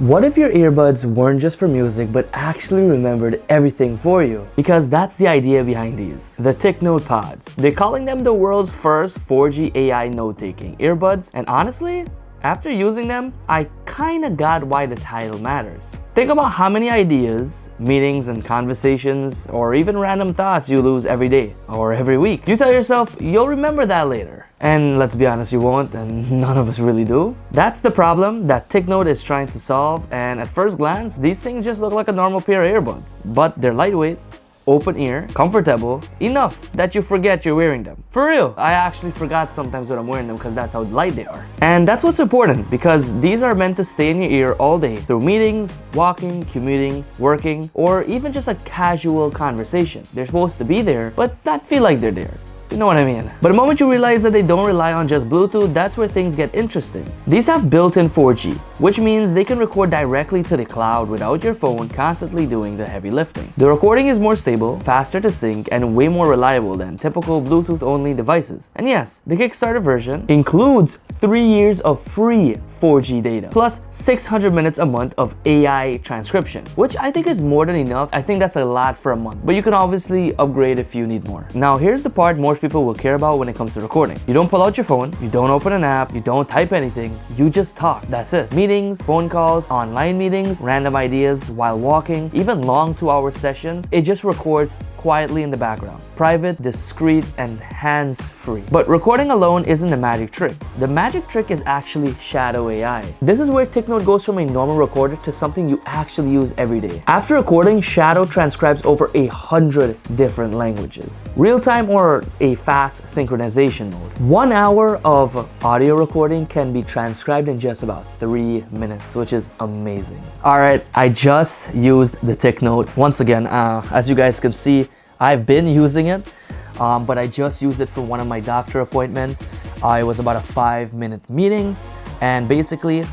What if your earbuds weren't just for music but actually remembered everything for you? Because that's the idea behind these. The TicNote Pods. They're calling them the world's first 4G AI note-taking earbuds, and honestly, after using them, I kinda got why the title matters. Think about how many ideas, meetings and conversations, or even random thoughts you lose every day or every week. You tell yourself you'll remember that later. And let's be honest, you won't, and none of us really do. That's the problem that TicNote is trying to solve, and at first glance, these things just look like a normal pair of earbuds. But they're lightweight, open ear, comfortable, enough that you forget you're wearing them. For real, I actually forgot sometimes when I'm wearing them because that's how light they are. And that's what's important, because these are meant to stay in your ear all day through meetings, walking, commuting, working, or even just a casual conversation. They're supposed to be there, but not feel like they're there. You know what I mean? But the moment you realize that they don't rely on just Bluetooth, that's where things get interesting. These have built-in 4G, which means they can record directly to the cloud without your phone constantly doing the heavy lifting. The recording is more stable, faster to sync, and way more reliable than typical Bluetooth-only devices. And yes, the Kickstarter version includes 3 years of free 4G data, plus 600 minutes a month of AI transcription, which I think is more than enough. I think that's a lot for a month, but you can obviously upgrade if you need more. Now, here's the part most people will care about when it comes to recording. You don't pull out your phone, you don't open an app, you don't type anything, you just talk. That's it. Meetings, phone calls, online meetings, random ideas while walking, even long 2-hour sessions, it just records quietly in the background. Private, discreet, and hands-free. But recording alone isn't the magic trick. The magic trick is actually shadow AI. This is where TicNote goes from a normal recorder to something you actually use every day. After recording, Shadow transcribes over 100 different languages. Real-time or a fast synchronization mode. 1 hour of audio recording can be transcribed in just about 3 minutes, which is amazing. Alright, I just used the TicNote. Once again, as you guys can see, I've been using it, but I just used it for one of my doctor appointments. It was about a 5-minute meeting, and basically,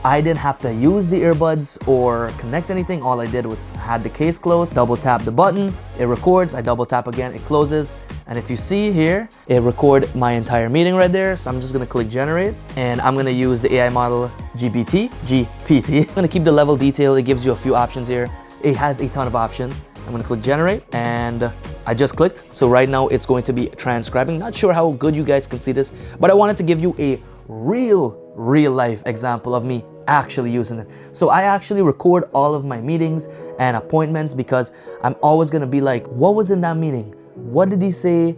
I didn't have to use the earbuds or connect anything. All I did was had the case closed, double tap the button, it records, I double tap again, it closes. And if you see here, it recorded my entire meeting right there. So I'm just gonna click generate, and I'm gonna use the AI model GPT. I'm gonna keep the level detail. It gives you a few options here. It has a ton of options. I'm gonna click generate, and I just clicked. So right now it's going to be transcribing. Not sure how good you guys can see this, but I wanted to give you a real life example of me actually using it. So I actually record all of my meetings and appointments because I'm always gonna be like, what was in that meeting? What did he say?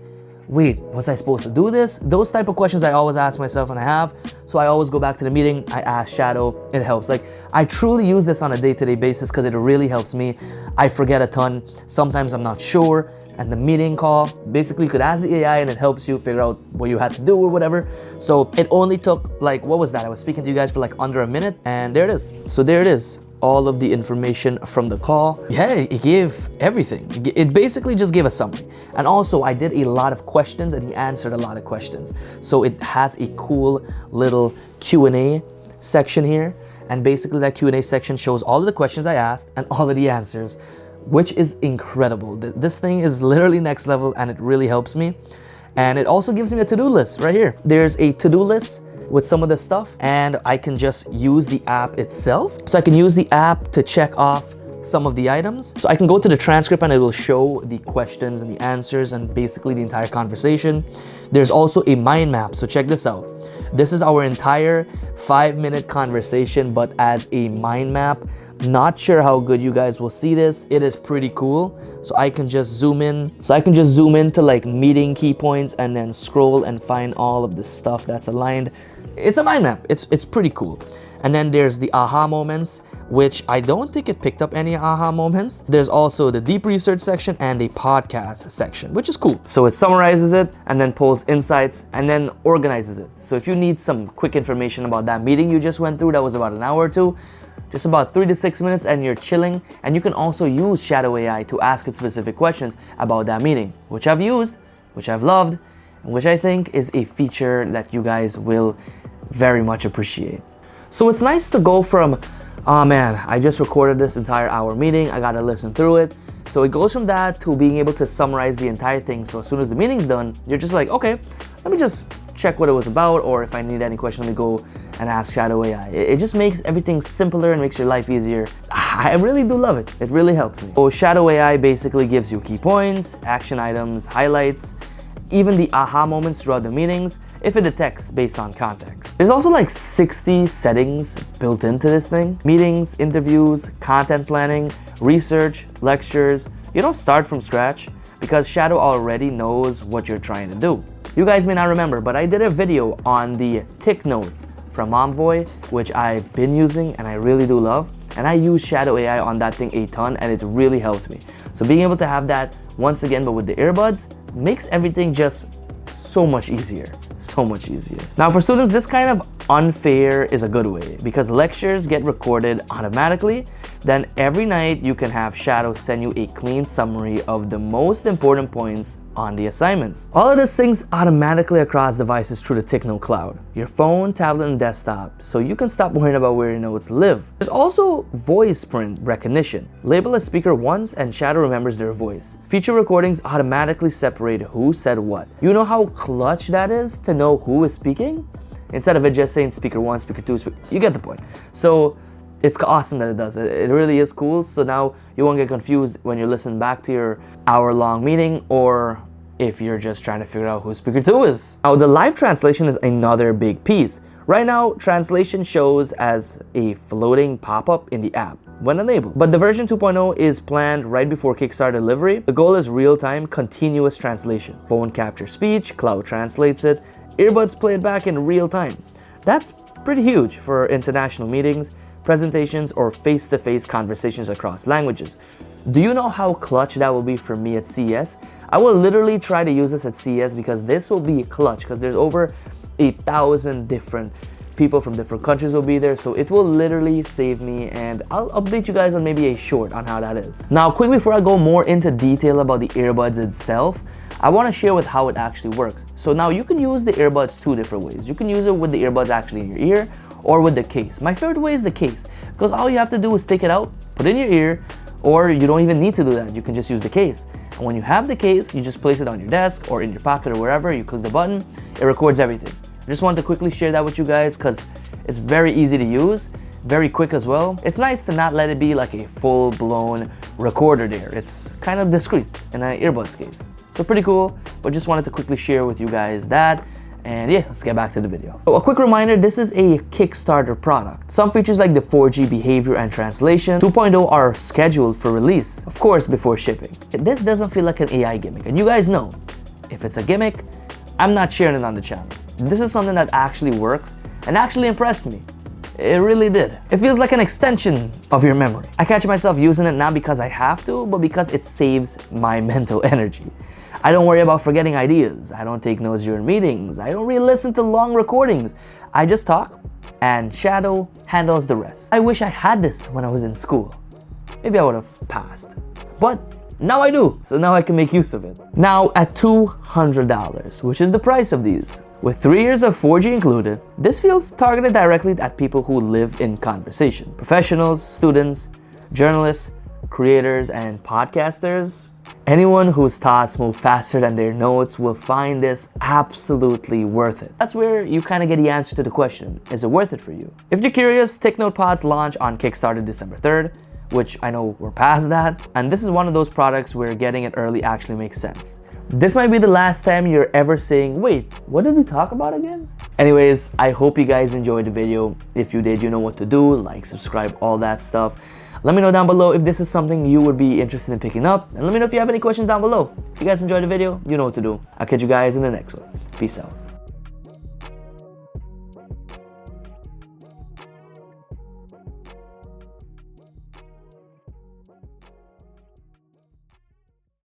Wait, was I supposed to do this? Those type of questions I always ask myself, and I have. So I always go back to the meeting, I ask Shadow, it helps. Like, I truly use this on a day-to-day basis because it really helps me. I forget a ton. Sometimes I'm not sure. And the meeting call, basically you could ask the AI and it helps you figure out what you had to do or whatever. So it only took like, what was that? I was speaking to you guys for like under a minute, and there it is. So there it is. All of the information from the call. Yeah, it gave everything. It basically just gave a summary. And also I did a lot of questions and he answered a lot of questions. So it has a cool little Q&A section here. And basically that Q&A section shows all of the questions I asked and all of the answers, which is incredible. This thing is literally next level, and it really helps me. And it also gives me a to-do list right here. There's a to-do list with some of the stuff, and I can just use the app itself. So I can use the app to check off some of the items. So I can go to the transcript and it will show the questions and the answers and basically the entire conversation. There's also a mind map. So check this out. This is our entire 5-minute conversation, but as a mind map. Not sure how good you guys will see this. It is pretty cool. So I can just zoom in. So I can just zoom into like meeting key points and then scroll and find all of the stuff that's aligned. It's a mind map. It's pretty cool. And then there's the aha moments, which I don't think it picked up any aha moments. There's also the deep research section and a podcast section, which is cool. So it summarizes it and then pulls insights and then organizes it. So if you need some quick information about that meeting you just went through, that was about an hour or two, just about 3 to 6 minutes, and you're chilling. And you can also use Shadow AI to ask it specific questions about that meeting, which I've used, which I've loved, and which I think is a feature that you guys will very much appreciate. So it's nice to go from, oh man, I just recorded this entire hour meeting, I gotta listen through it. So it goes from that to being able to summarize the entire thing. So as soon as the meeting's done, you're just like, okay, let me just check what it was about, or if I need any question, let me go and ask Shadow AI. It just makes everything simpler and makes your life easier. I really do love it. It really helps me. So Shadow AI basically gives you key points, action items, highlights, even the aha moments throughout the meetings if it detects based on context. There's also like 60 settings built into this thing. Meetings, interviews, content planning, research, lectures. You don't start from scratch because Shadow already knows what you're trying to do. You guys may not remember, but I did a video on the TicNote from Envoy, which I've been using and I really do love. And I use Shadow AI on that thing a ton and it's really helped me. So being able to have that once again, but with the earbuds, makes everything just so much easier. So much easier. Now for students, this kind of unfair is a good way because lectures get recorded automatically. Then every night you can have Shadow send you a clean summary of the most important points on the assignments. All of this syncs automatically across devices through the TicNote cloud, your phone, tablet, and desktop, so you can stop worrying about where your notes live. There's also voice print recognition. Label a speaker once and Shadow remembers their voice. Feature recordings automatically separate who said what. You know how clutch that is to know who is speaking? Instead of it just saying speaker 1, speaker 2, you get the point. So it's awesome that it does. It really is cool. So now you won't get confused when you're listening back to your hour-long meeting or if you're just trying to figure out who speaker 2 is. Now the live translation is another big piece. Right now, translation shows as a floating pop-up in the app when enabled. But the version 2.0 is planned right before Kickstarter delivery. The goal is real-time, continuous translation. Phone captures speech, cloud translates it, earbuds play it back in real time. That's pretty huge for international meetings, presentations, or face-to-face conversations across languages. Do you know how clutch that will be for me at CES? I will literally try to use this at CES because this will be clutch because there's over 1,000 different people from different countries will be there, so it will literally save me, and I'll update you guys on maybe a short on how that is. Now, quick before I go more into detail about the earbuds itself, I want to share with how it actually works. So now you can use the earbuds two different ways. You can use it with the earbuds actually in your ear or with the case. My favorite way is the case because all you have to do is take it out, put it in your ear, or you don't even need to do that. You can just use the case. And when you have the case, you just place it on your desk or in your pocket or wherever, you click the button, it records everything. I just wanted to quickly share that with you guys because it's very easy to use, very quick as well. It's nice to not let it be like a full-blown recorder there. It's kind of discreet in an earbuds case. So pretty cool, but just wanted to quickly share with you guys that. And yeah, let's get back to the video. So a quick reminder, this is a Kickstarter product. Some features like the 4G behavior and translation 2.0 are scheduled for release, of course, before shipping. This doesn't feel like an AI gimmick, and you guys know, if it's a gimmick, I'm not sharing it on the channel. This is something that actually works and actually impressed me. It really did. It feels like an extension of your memory. I catch myself using it not because I have to, but because it saves my mental energy. I don't worry about forgetting ideas. I don't take notes during meetings. I don't really listen to long recordings. I just talk and Shadow handles the rest. I wish I had this when I was in school. Maybe I would have passed. But now I do, so now I can make use of it. Now at $200, which is the price of these, with 3 years of 4G included, this feels targeted directly at people who live in conversation. Professionals, students, journalists, creators, and podcasters. Anyone whose thoughts move faster than their notes will find this absolutely worth it. That's where you kind of get the answer to the question, is it worth it for you? If you're curious, TicNote Pods launch on Kickstarter December 3rd, which I know we're past that, and this is one of those products where getting it early actually makes sense. This might be the last time you're ever saying, wait, what did we talk about again? Anyways, I hope you guys enjoyed the video. If you did, you know what to do, like, subscribe, all that stuff. Let me know down below if this is something you would be interested in picking up, and let me know if you have any questions down below. If you guys enjoyed the video, you know what to do. I'll catch you guys in the next one. Peace out.